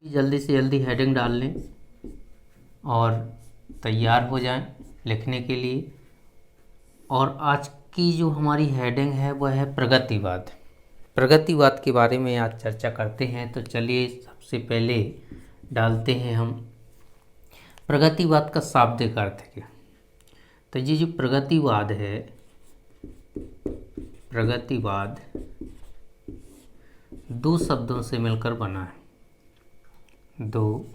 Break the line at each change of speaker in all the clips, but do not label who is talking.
जल्दी से जल्दी हेडिंग डाल लें और तैयार हो जाएं लिखने के लिए। और आज की जो हमारी हेडिंग है वह है प्रगतिवाद। प्रगतिवाद के बारे में आज चर्चा करते हैं। तो चलिए सबसे पहले डालते हैं हम प्रगतिवाद का शाब्दिक अर्थ क्या। तो ये जो प्रगतिवाद है, प्रगतिवाद दो शब्दों से मिलकर बना है। दो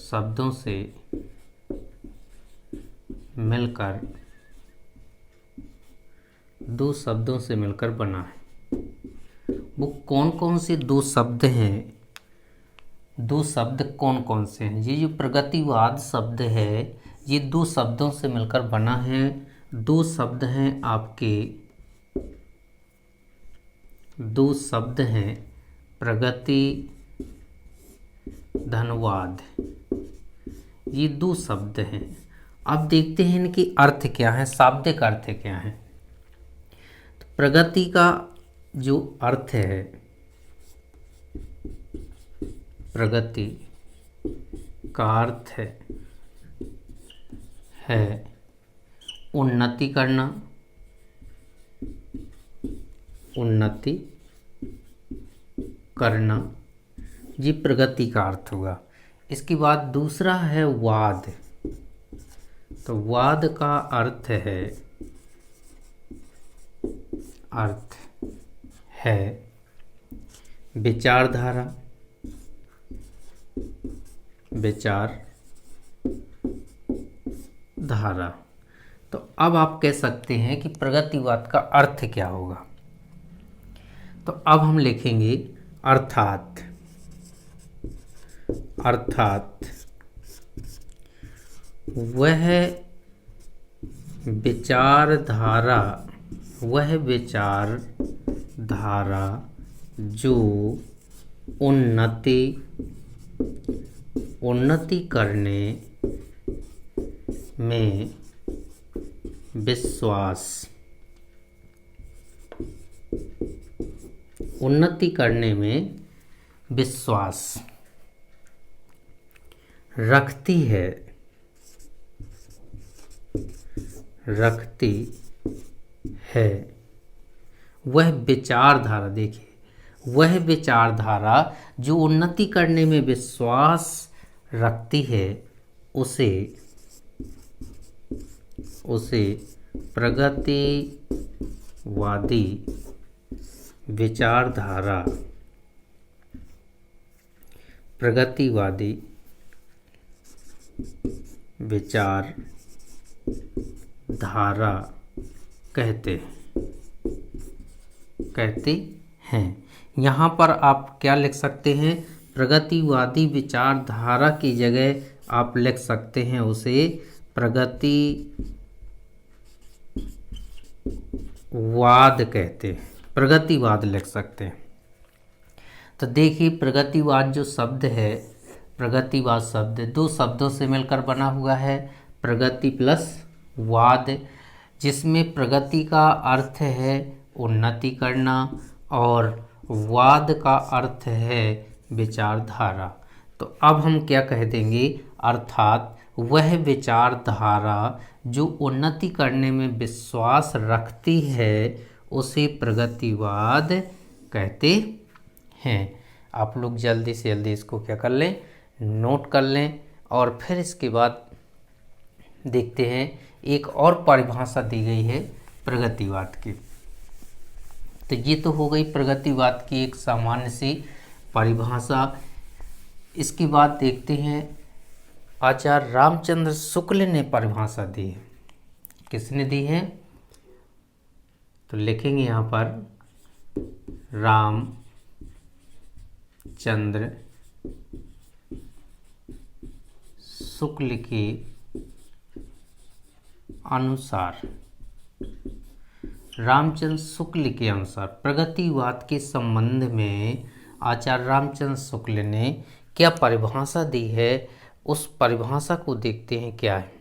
शब्दों से मिलकर बना है। वो कौन कौन से दो शब्द हैं? दो शब्द कौन कौन से हैं? ये जो प्रगतिवाद शब्द है ये दो शब्दों से मिलकर बना है। दो शब्द हैं आपके, दो शब्द हैं प्रगति, धनवाद। ये दो शब्द हैं। अब देखते हैं इनके अर्थ क्या है, शाब्दिक अर्थ क्या है। तो प्रगति का जो अर्थ है, प्रगति का अर्थ है उन्नति करना, उन्नति करना, ये प्रगति का अर्थ हुआ। इसके बाद दूसरा है वाद। तो वाद का अर्थ है विचारधारा, विचारधारा। तो अब आप कह सकते हैं कि प्रगतिवाद का अर्थ क्या होगा। तो अब हम लिखेंगे अर्थात वह विचारधारा जो उन्नति करने में विश्वास, उन्नति करने में विश्वास रखती है, वह विचारधारा। देखिए, वह विचारधारा जो उन्नति करने में विश्वास रखती है उसे प्रगतिवादी विचारधारा, प्रगतिवादी विचारधारा कहते हैं। यहाँ पर आप क्या लिख सकते हैं? प्रगतिवादी विचारधारा की जगह आप लिख सकते हैं उसे प्रगतिवाद कहते हैं, प्रगतिवाद लिख सकते हैं। तो देखिए, प्रगतिवाद जो शब्द है, प्रगतिवाद शब्द दो शब्दों से मिलकर बना हुआ है, प्रगति प्लस वाद, जिसमें प्रगति का अर्थ है उन्नति करना और वाद का अर्थ है विचारधारा। तो अब हम क्या कह देंगे? अर्थात वह विचारधारा जो उन्नति करने में विश्वास रखती है उसे प्रगतिवाद कहते हैं। आप लोग जल्दी से जल्दी इसको क्या कर लें, नोट कर लें। और फिर इसके बाद देखते हैं एक और परिभाषा दी गई है प्रगतिवाद की। तो ये तो हो गई प्रगतिवाद की एक सामान्य सी परिभाषा। इसके बाद देखते हैं आचार्य रामचंद्र शुक्ल ने परिभाषा दी है। किसने दी है? तो लिखेंगे यहाँ पर रामचंद्र शुक्ल के अनुसार। रामचंद्र शुक्ल के अनुसार प्रगतिवाद के संबंध में आचार्य रामचंद्र शुक्ल ने क्या परिभाषा दी है, उस परिभाषा को देखते हैं क्या है।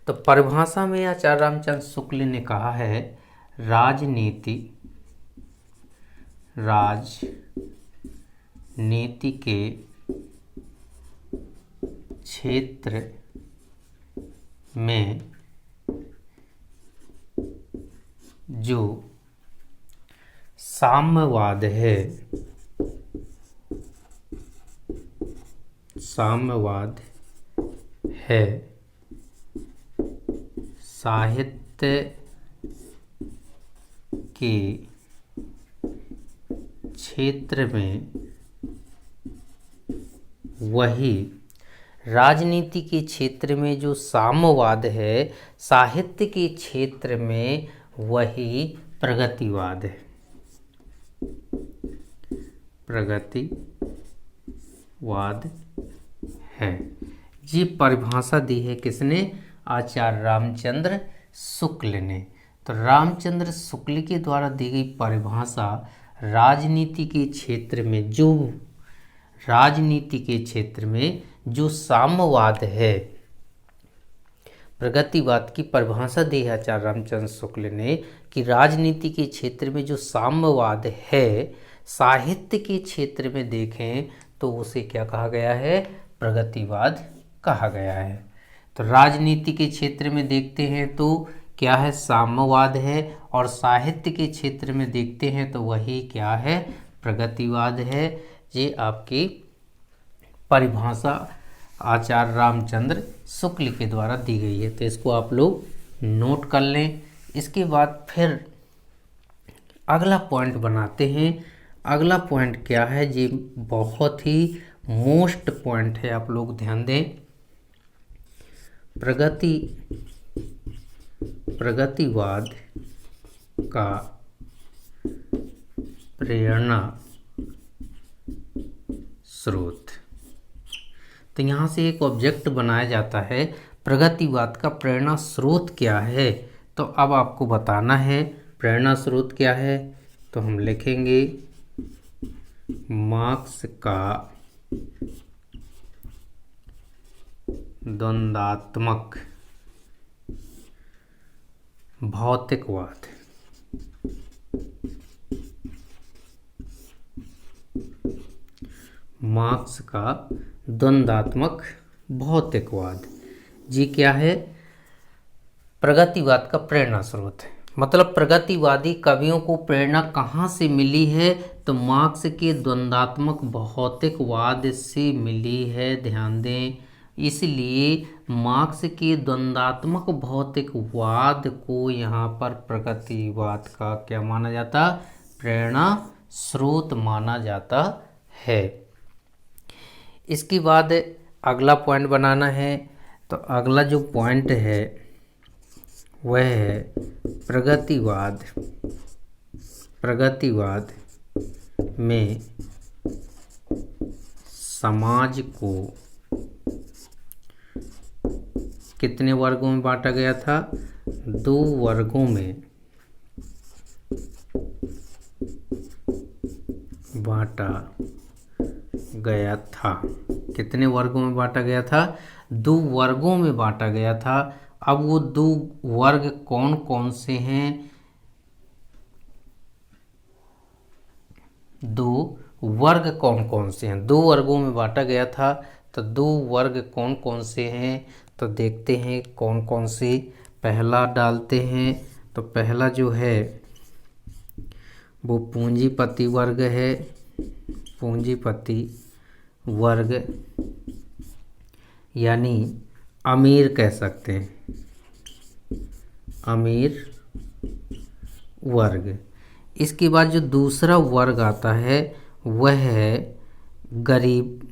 तो परिभाषा में आचार्य रामचंद्र शुक्ल ने कहा है, राजनीति के क्षेत्र में जो साम्यवाद है साहित्य के क्षेत्र में वही, राजनीति के क्षेत्र में जो साम्यवाद है साहित्य के क्षेत्र में वही प्रगतिवाद है। प्रगतिवाद है, ये परिभाषा दी है किसने? आचार्य रामचंद्र शुक्ल ने। तो रामचंद्र शुक्ल के द्वारा दी गई परिभाषा राजनीति के क्षेत्र में जो साम्यवाद है, प्रगतिवाद की परिभाषा दी है आचार्य रामचंद्र शुक्ल ने कि राजनीति के क्षेत्र में जो साम्यवाद है साहित्य के क्षेत्र में देखें तो उसे क्या कहा गया है? प्रगतिवाद कहा गया है। तो राजनीति के क्षेत्र में देखते हैं तो क्या है? साम्यवाद है, और साहित्य के क्षेत्र में देखते हैं तो वही क्या है? प्रगतिवाद है। ये आपकी परिभाषा आचार्य रामचंद्र शुक्ल के द्वारा दी गई है, तो इसको आप लोग नोट कर लें। इसके बाद फिर अगला पॉइंट बनाते हैं। अगला पॉइंट क्या है? ये बहुत ही मोस्ट पॉइंट है, आप लोग ध्यान दें। प्रगतिवाद का प्रेरणा स्रोत। तो यहाँ से एक ऑब्जेक्ट बनाया जाता है, प्रगतिवाद का प्रेरणा स्रोत क्या है? तो अब आपको बताना है प्रेरणा स्रोत क्या है। तो हम लिखेंगे मार्क्स का द्वंद्वात्मक भौतिकवाद। मार्क्स का द्वंद्वात्मक भौतिकवाद जी क्या है? प्रगतिवाद का प्रेरणा स्रोत है। मतलब प्रगतिवादी कवियों को प्रेरणा कहाँ से मिली है? तो मार्क्स के द्वंद्वात्मक भौतिकवाद से मिली है, ध्यान दें। इसलिए मार्क्स के द्वंद्वात्मक भौतिकवाद को यहाँ पर प्रगतिवाद का क्या माना जाता? प्रेरणा स्रोत माना जाता है। इसके बाद अगला पॉइंट बनाना है। तो अगला जो पॉइंट है वह है प्रगतिवाद में समाज को कितने वर्गों में बांटा गया था? 2 वर्गों में बांटा गया था। कितने वर्गों में बांटा गया था? 2 वर्गों में बांटा गया था। अब वो 2 वर्ग कौन कौन से हैं? 2 वर्ग कौन कौन से हैं? 2 वर्गों में बांटा गया था। तो 2 वर्ग कौन कौन से हैं? तो देखते हैं कौन कौन से। पहला डालते हैं। तो पहला जो है वो पूंजीपति वर्ग है। पूंजीपति वर्ग यानी अमीर कह सकते हैं, अमीर वर्ग। इसके बाद जो दूसरा वर्ग आता है वह है गरीब,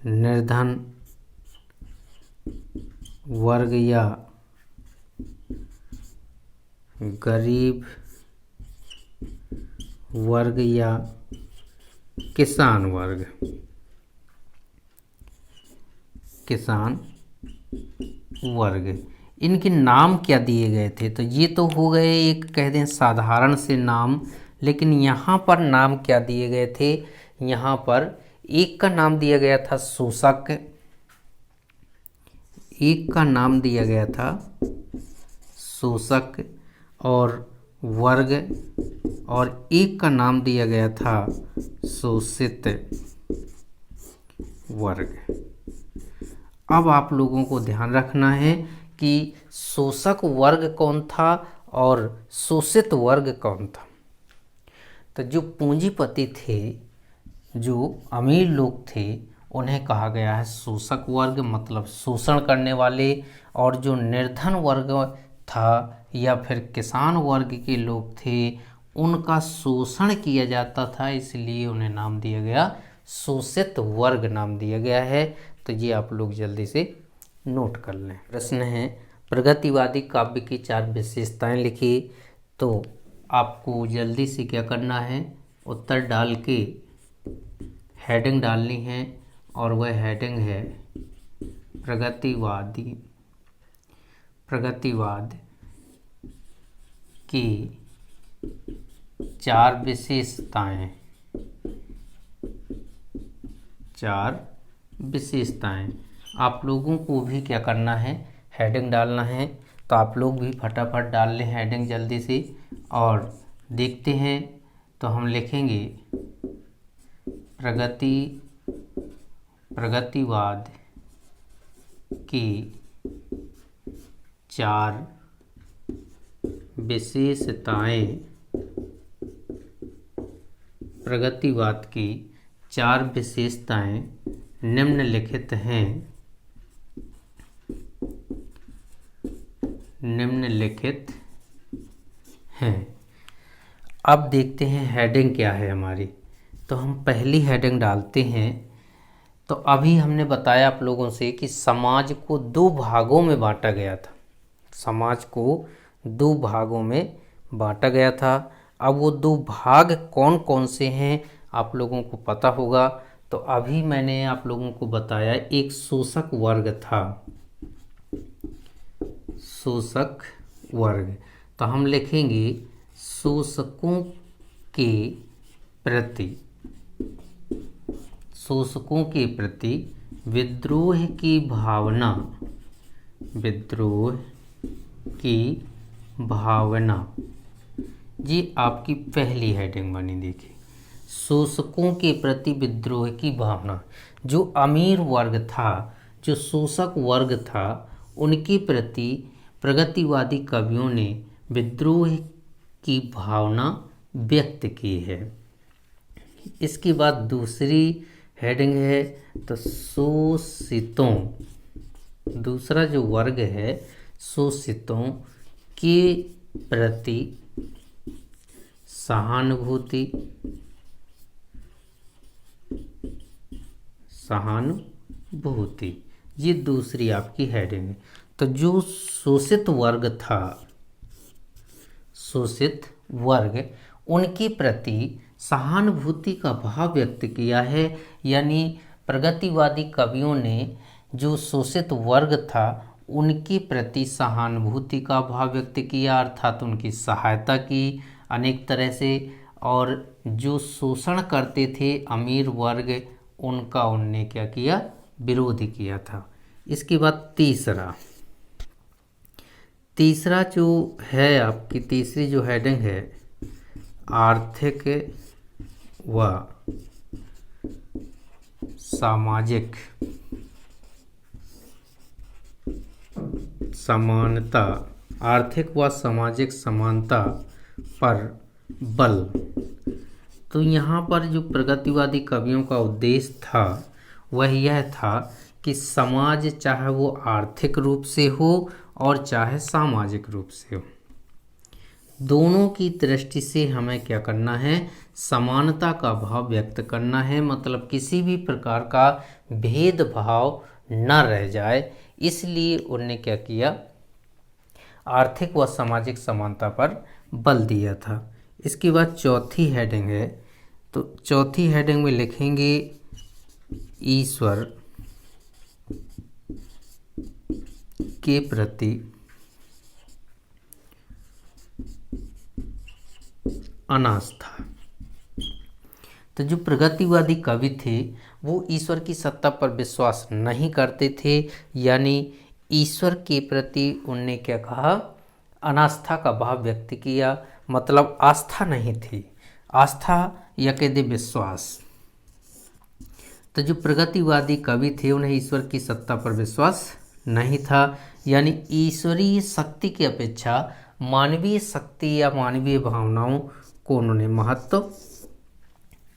निर्धन वर्ग या गरीब वर्ग या किसान वर्ग। किसान वर्ग। इनके नाम क्या दिए गए थे? तो ये तो हो गए एक कह दें साधारण से नाम, लेकिन यहाँ पर नाम क्या दिए गए थे? यहाँ पर एक का नाम दिया गया था शोषक, एक का नाम दिया गया था शोषक और वर्ग, और एक का नाम दिया गया था शोषित वर्ग। अब आप लोगों को ध्यान रखना है कि शोषक वर्ग कौन था और शोषित वर्ग कौन था। तो जो पूंजीपति थे, जो अमीर लोग थे, उन्हें कहा गया है शोषक वर्ग, मतलब शोषण करने वाले। और जो निर्धन वर्ग था या फिर किसान वर्ग के लोग थे, उनका शोषण किया जाता था, इसलिए उन्हें नाम दिया गया शोषित वर्ग नाम दिया गया है। तो ये आप लोग जल्दी से नोट कर लें। प्रश्न है, प्रगतिवादी काव्य की 4 विशेषताएं लिखी। तो आपको जल्दी से क्या करना है, उत्तर डाल के हेडिंग डालनी है, और वह हेडिंग है प्रगतिवाद की 4 विशेषताएं। 4 विशेषताएं। आप लोगों को भी क्या करना है, हेडिंग डालना है। तो आप लोग भी फटाफट डाल लें हेडिंग जल्दी से, और देखते हैं। तो हम लिखेंगे प्रगतिवाद की 4 विशेषताएं। प्रगतिवाद की 4 विशेषताएं निम्नलिखित हैं। अब देखते हैं हेडिंग क्या है हमारी। तो हम पहली हेडिंग डालते हैं। तो अभी हमने बताया आप लोगों से कि समाज को 2 भागों में बांटा गया था। समाज को 2 भागों में बांटा गया था। अब वो 2 भाग कौन कौन से हैं आप लोगों को पता होगा। तो अभी मैंने आप लोगों को बताया एक शोषक वर्ग था, शोषक वर्ग। तो हम लिखेंगे शोषकों के प्रति विद्रोह की भावना। ये आपकी पहली हेडिंग बनी। देखिए, शोषकों के प्रति विद्रोह की भावना। जो अमीर वर्ग था, जो शोषक वर्ग था, उनके प्रति प्रगतिवादी कवियों ने विद्रोह की भावना व्यक्त की है। इसके बाद दूसरी हेडिंग है, तो शोषितों, दूसरा जो वर्ग है, शोषितों के प्रति सहानुभूति। ये दूसरी आपकी हेडिंग है। तो जो शोषित वर्ग था, शोषित वर्ग, उनके प्रति सहानुभूति का भाव व्यक्त किया है। यानी प्रगतिवादी कवियों ने जो शोषित वर्ग था उनके प्रति सहानुभूति का भाव व्यक्त किया, अर्थात उनकी सहायता की अनेक तरह से। और जो शोषण करते थे अमीर वर्ग, उनका उनने क्या किया, विरोध किया था। इसके बाद तीसरा जो है आपकी तीसरी जो हेडिंग है, आर्थिक व सामाजिक समानता, आर्थिक व सामाजिक समानता पर बल। तो यहाँ पर जो प्रगतिवादी कवियों का उद्देश्य था वह यह था कि समाज चाहे वो आर्थिक रूप से हो और चाहे सामाजिक रूप से हो, दोनों की दृष्टि से हमें क्या करना है, समानता का भाव व्यक्त करना है। मतलब किसी भी प्रकार का भेदभाव न रह जाए, इसलिए उन्होंने क्या किया, आर्थिक व सामाजिक समानता पर बल दिया था। इसके बाद चौथी हेडिंग है, तो चौथी हेडिंग में लिखेंगे के प्रति अनास्था। तो जो प्रगतिवादी कवि थे वो ईश्वर की सत्ता पर विश्वास नहीं करते थे, यानी ईश्वर के प्रति उनने क्या कहा, अनास्था का भाव व्यक्त किया, मतलब आस्था नहीं थी, आस्था या कह दे विश्वास। तो जो प्रगतिवादी कवि थे उन्हें ईश्वर की सत्ता पर विश्वास नहीं था, यानी ईश्वरीय शक्ति की अपेक्षा मानवीय शक्ति या मानवीय भावनाओं को उन्होंने महत्व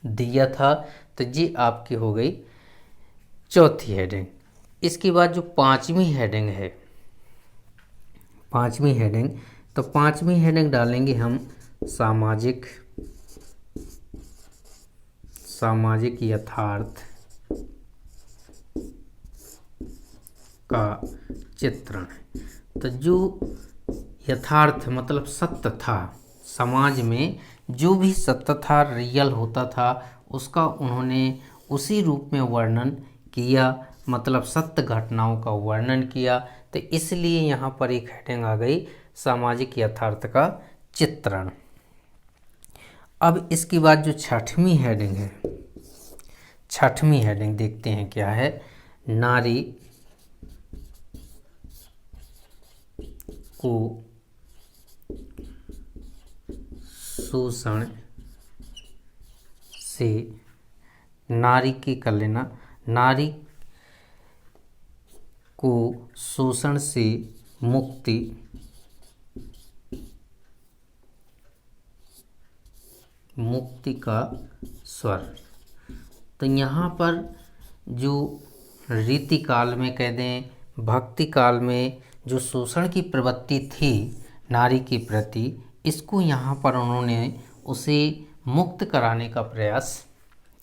दिया था। तो ये आपकी हो गई चौथी हेडिंग। इसके बाद जो पांचवी हेडिंग है, पांचवी हेडिंग, तो पांचवी हेडिंग डालेंगे हम सामाजिक यथार्थ का चित्रण। तो जो यथार्थ मतलब सत्य था, समाज में जो भी सत्य था, रियल होता था, उसका उन्होंने उसी रूप में वर्णन किया, मतलब सत्य घटनाओं का वर्णन किया। तो इसलिए यहाँ पर एक हेडिंग आ गई सामाजिक यथार्थ का चित्रण। अब इसके बाद जो छठवीं हेडिंग है, छठवीं हेडिंग देखते हैं क्या है, नारी को शोषण से, नारी की कर लेना, नारी को शोषण से मुक्ति का स्वर। तो यहाँ पर जो रीति काल में कह दें, भक्ति काल में जो शोषण की प्रवृत्ति थी नारी के प्रति, इसको यहाँ पर उन्होंने उसे मुक्त कराने का प्रयास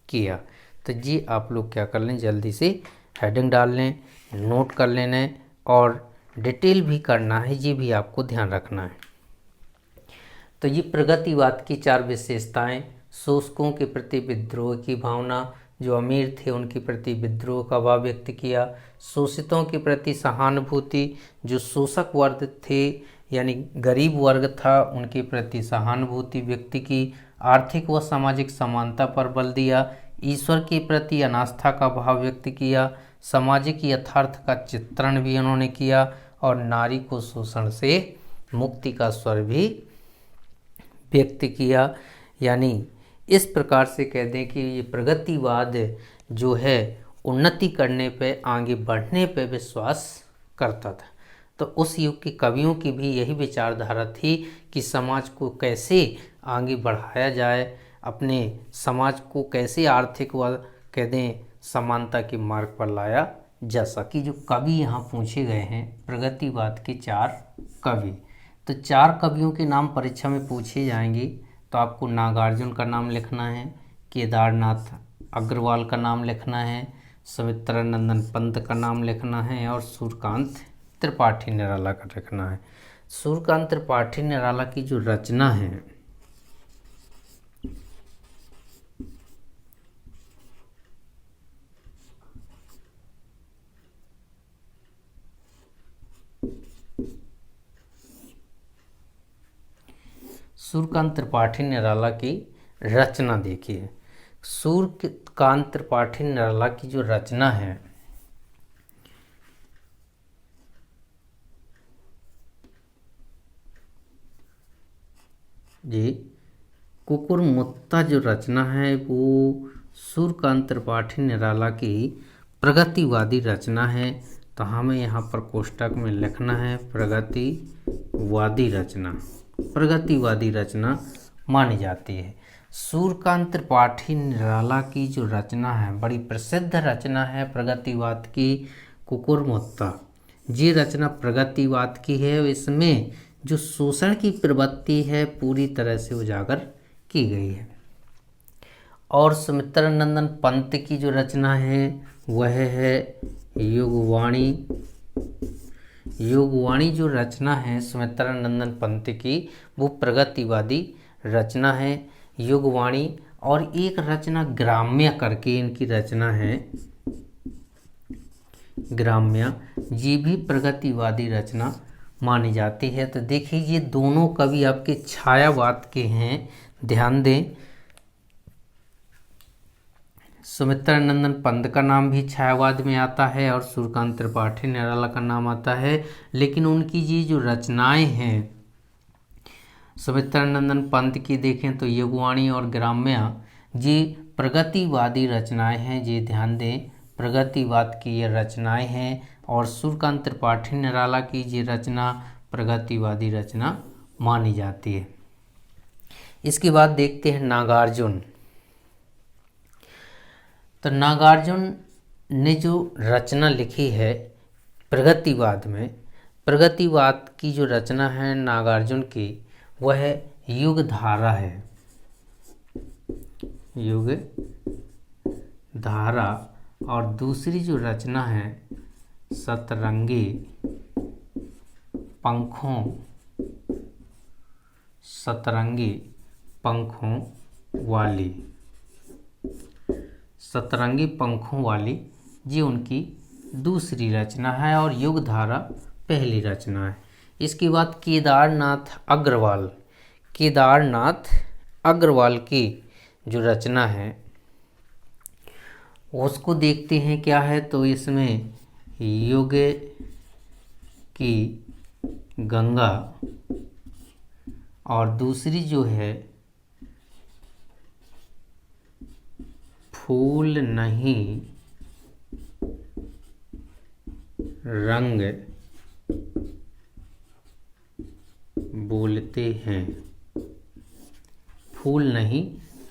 किया। तो ये आप लोग क्या कर लें, जल्दी से हेडिंग डाल लें, नोट कर लेना है और डिटेल भी करना है, ये भी आपको ध्यान रखना है। तो ये प्रगतिवाद की चार विशेषताएं, शोषकों के प्रति विद्रोह की भावना, जो अमीर थे उनके प्रति विद्रोह का भाव व्यक्त किया, शोषितों के प्रति सहानुभूति, जो शोषक वर्ग थे यानी गरीब वर्ग था उनके प्रति सहानुभूति व्यक्त की, आर्थिक व सामाजिक समानता पर बल दिया, ईश्वर के प्रति अनास्था का भाव व्यक्त किया, सामाजिक यथार्थ का चित्रण भी उन्होंने किया और नारी को शोषण से मुक्ति का स्वर भी व्यक्त किया। यानी इस प्रकार से कह दें कि ये प्रगतिवाद जो है उन्नति करने पे, आगे बढ़ने पे विश्वास करता था। तो उस युग के कवियों की भी यही विचारधारा थी कि समाज को कैसे आगे बढ़ाया जाए, अपने समाज को कैसे आर्थिक व कह दें समानता के मार्ग पर लाया जा सके। जो कवि यहाँ पूछे गए हैं प्रगतिवाद के चार कवि, तो चार कवियों के नाम परीक्षा में पूछे जाएंगे। तो आपको नागार्जुन का नाम लिखना है, केदारनाथ अग्रवाल का नाम लिखना है, सुमित्रानंदन पंत का नाम लिखना है और सूर्यकांत त्रिपाठी निराला का लिखना है। सूर्यकांत त्रिपाठी निराला की जो रचना है, सूर्यकांत त्रिपाठी निराला की रचना देखिए। सूर्यकांत त्रिपाठी निराला की जो रचना है जी, कुकुरमुत्ता जो रचना है वो सूर्यकांत त्रिपाठी निराला की प्रगतिवादी रचना है। तो हमें यहाँ पर कोष्टक में लिखना है प्रगतिवादी रचना, प्रगतिवादी रचना मानी जाती है। सूर्यकांत त्रिपाठी निराला की जो रचना है बड़ी प्रसिद्ध रचना है प्रगतिवाद की, कुकुरमुत्ता। ये रचना प्रगतिवाद की है, इसमें जो शोषण की प्रवृत्ति है पूरी तरह से उजागर की गई है। और सुमित्रानंदन पंत की जो रचना है वह है युगवाणी। युगवाणी जो रचना है सुमित्रानंदन पंत की वो प्रगतिवादी रचना है, युगवाणी। और एक रचना ग्राम्य करके इनकी रचना है, ग्राम्य ये भी प्रगतिवादी रचना मानी जाती है। तो देखिए ये दोनों कवि आपके छायावाद के हैं, ध्यान दें। सुमित्रानंदन पंत का नाम भी छायावाद में आता है और सूर्यकांत त्रिपाठी निराला का नाम आता है, लेकिन उनकी ये जो रचनाएं हैं सुमित्रानंदन पंत की देखें तो युगवाणी और ग्राम्य ये प्रगतिवादी रचनाएं हैं, ये ध्यान दें, प्रगतिवाद की ये रचनाएं हैं। और सूर्यकांत त्रिपाठी निराला की ये रचना प्रगतिवादी रचना मानी जाती है। इसके बाद देखते हैं नागार्जुन। तो नागार्जुन ने जो रचना लिखी है प्रगतिवाद में, प्रगतिवाद की जो रचना है नागार्जुन की वह युगधारा है, युगधारा। और दूसरी जो रचना है सतरंगी पंखों, सतरंगी पंखों वाली, सतरंगी पंखों वाली ये उनकी दूसरी रचना है और युगधारा पहली रचना है। इसके बाद केदारनाथ अग्रवाल, केदारनाथ अग्रवाल की जो रचना है उसको देखते हैं क्या है। तो इसमें युग की गंगा और दूसरी जो है फूल नहीं रंग बोलते हैं, फूल नहीं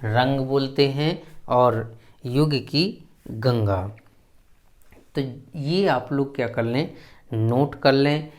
रंग बोलते हैं और युग की गंगा। तो ये आप लोग क्या कर लें, नोट कर लें।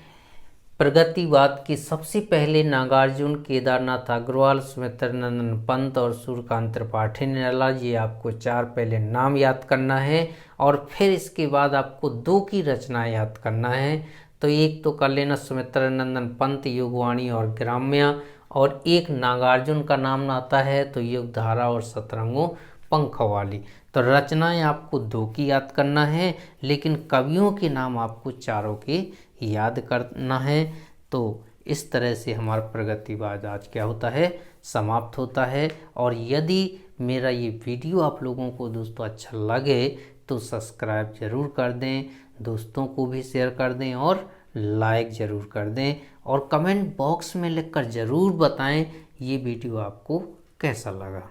प्रगतिवाद के सबसे पहले नागार्जुन, केदारनाथ अग्रवाल, सुमित्रानंदन पंत और सूर्यकांत त्रिपाठी निराला, ये आपको 4 पहले नाम याद करना है। और फिर इसके बाद आपको 2 की रचना याद करना है। तो एक तो कर लेना सुमित्रानंदन पंत युगवाणी और ग्राम्य, और एक नागार्जुन का नाम आता है तो युगधारा और सतरंगों पंखों वाली। तो रचनाएं आपको 2 की याद करना है, लेकिन कवियों के नाम आपको 4 के याद करना है। तो इस तरह से हमारा प्रगतिवाद आज क्या होता है, समाप्त होता है। और यदि मेरा ये वीडियो आप लोगों को दोस्तों अच्छा लगे तो सब्सक्राइब ज़रूर कर दें, दोस्तों को भी शेयर कर दें और लाइक ज़रूर कर दें। और कमेंट बॉक्स में लिखकर ज़रूर बताएं ये वीडियो आपको कैसा लगा।